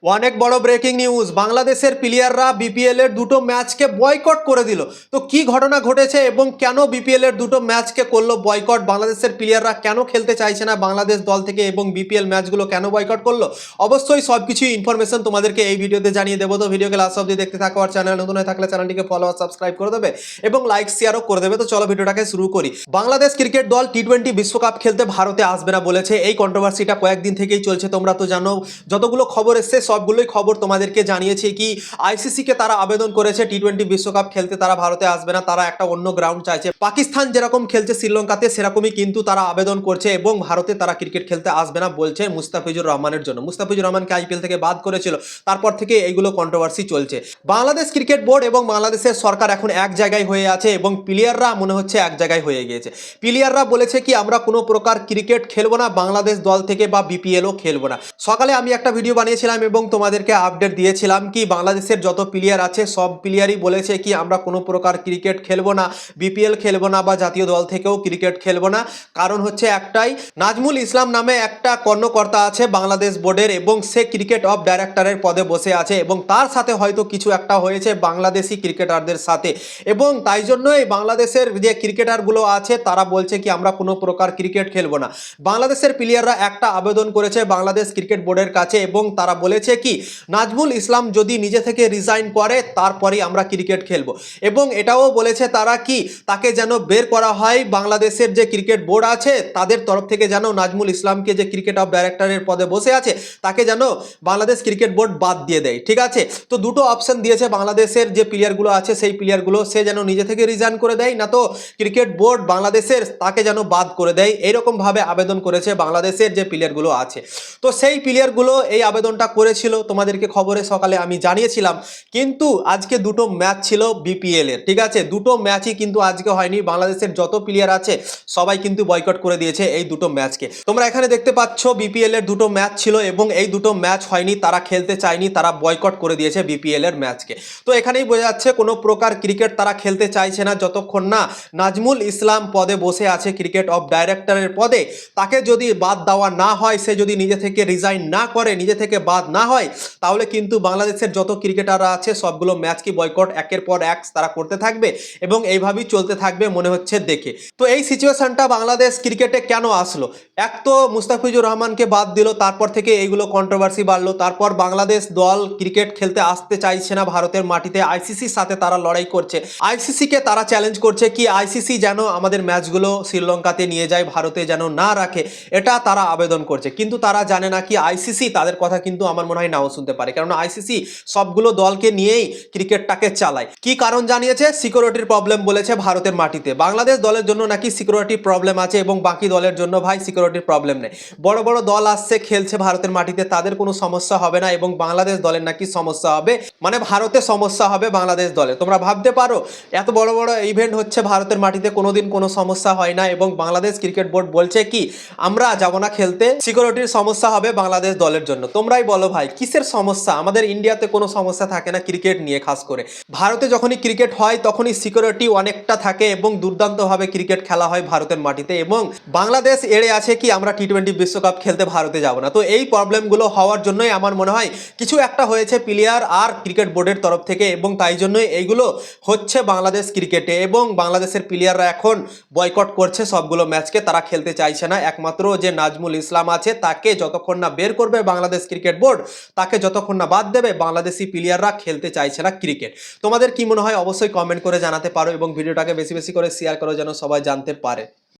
অনেক বড় breaking news, বাংলাদেশের প্লেয়াররা বিপিএল এর দুটো ম্যাচকে বয়কট করে দিল। তো কি ঘটনা ঘটেছে এবং কেন বিপিএল এর দুটো ম্যাচকে করলো বয়কট, বাংলাদেশের প্লেয়াররা কেন খেলতে চাইছে না বাংলাদেশ দল থেকে এবং বিপিএল ম্যাচগুলো কেন বয়কট করলো, অবশ্যই সবকিছু ইনফরমেশন তোমাদেরকে এই ভিডিওতে জানিয়ে দেবো। তো ভিডিওকে লাস্ট অবধি দেখতে থাকো, আর চ্যানেল নতুন হয়ে থাকলে চ্যানেলটিকে ফলো আর সাবস্ক্রাইব করে দেবে এবং লাইক শেয়ারও করে দেবে। তো চলো ভিডিওটাকে শুরু করি। বাংলাদেশ ক্রিকেট দল টি-20 বিশ্বকাপ খেলতে ভারতে আসবে না বলেছে। এই কন্ট্রোভার্সিটা কয়েকদিন থেকেই চলছে, তোমরা তো জানো। যতগুলো খবর এসছে সবগুলোই খবর তোমাদেরকে জানিয়েছে কি আইসিসিকে তারা আবেদন করেছে টি-20 বিশ্বকাপ খেলতে তারা ভারতে আসবে না, তারা একটা অন্য গ্রাউন্ড চাইছে। পাকিস্তান যেরকম খেলছে শ্রীলঙ্কাতে সেরকমই কিন্তু তারা আবেদন করছে এবং ভারতে তারা ক্রিকেট খেলতে আসবে না বলছে মুস্তাফিজুর রহমানের জন্য। মুস্তাফিজুর রহমানকে আইপিএল থেকে বাদ করেছিল, তারপর থেকে এইগুলো কন্ট্রোভার্সি চলছে। বাংলাদেশ ক্রিকেট বোর্ড এবং বাংলাদেশের সরকার এখন এক জায়গায় হয়ে আছে এবং প্লেয়াররা মনে হচ্ছে এক জায়গায় হয়ে গিয়েছে। প্লেয়াররা বলেছে কি আমরা কোনো প্রকার ক্রিকেট খেলবো না বাংলাদেশ দল থেকে বা বিপিএলও খেলবো না। সকালে আমি একটা ভিডিও বানিয়েছিলাম এবং তোমাদেরকে আপডেট দিয়েছিলাম কি বাংলাদেশের যত প্লেয়ার আছে সব প্লেয়ারই বলেছে কি আমরা কোনো প্রকার ক্রিকেট খেলবো না, বিপিএল খেলবো না বা জাতীয় দল থেকেও ক্রিকেট খেলবো না। কারণ হচ্ছে একটাই, নাজমুল ইসলাম নামে একটা কর্মকর্তা আছে বাংলাদেশ বোর্ডের এবং সে ক্রিকেট অফ ডাইরেক্টরের পদে বসে আছে এবং তার সাথে হয়তো কিছু একটা হয়েছে বাংলাদেশি ক্রিকেটারদের সাথে এবং তাই জন্যই বাংলাদেশের যে ক্রিকেটারগুলো আছে তারা বলছে কি আমরা কোনো প্রকার ক্রিকেট খেলবো না। বাংলাদেশের প্লেয়াররা একটা আবেদন করেছে বাংলাদেশ ক্রিকেট বোর্ডের কাছে এবং তারা বলেছে কি নাজমুল ইসলাম যদি নিজে থেকে রিজাইন করে তারপরেই আমরা ক্রিকেট খেলবো এবং এটাও বলেছে তারা কি তাকে যেন বের করা হয় বাংলাদেশের যে ক্রিকেট বোর্ড আছে তাদের তরফ থেকে, যেন নাজমুল ইসলামকে যে ক্রিকেট অফ ডাইরেক্টরের পদে বসে আছে তাকে যেন বাংলাদেশ ক্রিকেট বোর্ড বাদ দিয়ে দেয়। ঠিক আছে, তো দুটো অপশন দিয়েছে বাংলাদেশের যে প্লেয়ারগুলো আছে সেই প্লেয়ারগুলো, সে যেন নিজে থেকে রিজাইন করে দেয় না তো ক্রিকেট বোর্ড বাংলাদেশের তাকে যেন বাদ করে দেয়, এইরকম ভাবে আবেদন করেছে বাংলাদেশের যে প্লেয়ারগুলো আছে। তো সেই প্লেয়ারগুলো এই আবেদনটা করেছিল, তোমাদেরকে খবরে সকালে আমি জানিয়েছিলাম। কিন্তু আজকে দুটো ম্যাচ ছিল বিপিএল এর, ঠিক আছে, দুটো ম্যাচই কিন্তু আজকে হয়নি। বাংলাদেশের যত প্লেয়ার আছে সবাই কিন্তু বয়কট করে দিয়েছে এই দুটো ম্যাচকে। তোমরা এখানে দেখতে পাচ্ছ বিপিএল এর দুটো ম্যাচ ছিল এবং এই দুটো ম্যাচ হয়নি, তারা খেলতে চায়নি, তারা বয়কট করে দিয়েছে বিপিএল এর ম্যাচকে। তো এখানেই বোঝা যাচ্ছে কোনো প্রকার ক্রিকেট তারা খেলতে চাইছে না যতক্ষণ না নাজমুল ইসলাম পদে বসে আছে ক্রিকেট অফ ডাইরেক্টরের পদে, তাকে যদি বাদ দেওয়া না হয়, সে যদি নিজে থেকে রিজাইন না করে, নিজে থেকে বাদ না হয়, তাহলে কিন্তু বাংলাদেশের যত ক্রিকেটাররা আছে সবগুলো ম্যাচকে বয়কট একের পর এক তারা করতে থাকবে এবং এইভাবেই চলতে থাকবে মনে হচ্ছে দেখে। তো এই সিচুয়েশনটা বাংলাদেশ ক্রিকেটে কেন আসলো? এক তো মুস্তাফিজুর রহমানকে বাদ দিল, তারপর থেকে এইগুলো কন্ট্রোভার্সি বাড়লো, তারপর বাংলাদেশ দল ক্রিকেট খেলতে আসতে চাইছে না ভারতের মাটিতে, আইসিসির সাথে তারা লড়াই করছে, আইসিসিকে তারা চ্যালেঞ্জ করছে কি আইসিসি যেন আমাদের ম্যাচগুলো শ্রীলঙ্কাতে নিয়ে যায়, ভারতে যেন না রাখে, এটা তারা আবেদন করছে। কিন্তু তারা জানে না কি আইসিসি তাদের কথা কিন্তু আমার মনে হয় নাও শুনতে পারে, কারণ আইসিসি সবগুলো দলকে নিয়েই ক্রিকেটটাকে চালায়। কি কারণ জানিয়েছে? সিকিউরিটির প্রবলেম বলেছে ভারতের মাটিতে। বাংলাদেশ দলের জন্য নাকি সিকিউরিটি প্রবলেম আছে এবং বাকি দলের জন্য ভাই সিকিউরিটির প্রবলেম নেই। বড় বড় দল আসছে খেলছে ভারতের মাটিতে, তাদের কোনো সমস্যা হবে না এবং বাংলাদেশ দলের নাকি সমস্যা হবে, মানে ভারতে সমস্যা হবে বাংলাদেশ দলে। তোমরা ভাবতে পারো এত বড় বড় ইভেন্ট হচ্ছে ভারতের মাটিতে, কোনোদিন কোনো সমস্যা হয় না এবং বাংলাদেশ ক্রিকেট বোর্ড বলছে কি আমরা যাব না খেলতে, সিকিউরিটির সমস্যা হবে বাংলাদেশ দলের জন্য। তোমরাই বলো ভাই কিসের সমস্যা? আমাদের ইন্ডিয়াতে কোনো সমস্যা থাকে না ক্রিকেট নিয়ে, খাস করে ভারতে যখনই ক্রিকেট হয় তখনই সিকিউরিটি অনেকটা থাকে এবং দুর্দান্তভাবে ক্রিকেট খেলা হয় ভারতের মাটিতে এবং বাংলাদেশ এড়ে আছে কি আমরা টি-20 বিশ্বকাপ খেলতে ভারতে যাব না। তো এই প্রবলেমগুলো হওয়ার জন্যই আমার মনে হয় কিছু একটা হয়েছে প্লেয়ার আর ক্রিকেট বোর্ডের তরফ থেকে এবং তাই জন্যই এইগুলো হচ্ছে বাংলাদেশ ক্রিকেটে এবং বাংলাদেশের প্লেয়াররা এখন বয়কট করছে সবগুলো ম্যাচকে, তারা খেলতে চাইছে না। একমাত্র যে নাজমুল ইসলাম আছে তাকে যতক্ষণ না বের করবে বাংলাদেশ ক্রিকেট বোর্ড, তাকে যতক্ষণ না বাদ দেবে, বাংলাদেশি প্লেয়াররা খেলতে চাইছে না ক্রিকেট। তোমাদের কি মনে হয় অবশ্যই কমেন্ট করে জানাতে পারো এবং ভিডিওটাকে বেশি বেশি করে শেয়ার করো যেন সবাই জানতে পারে।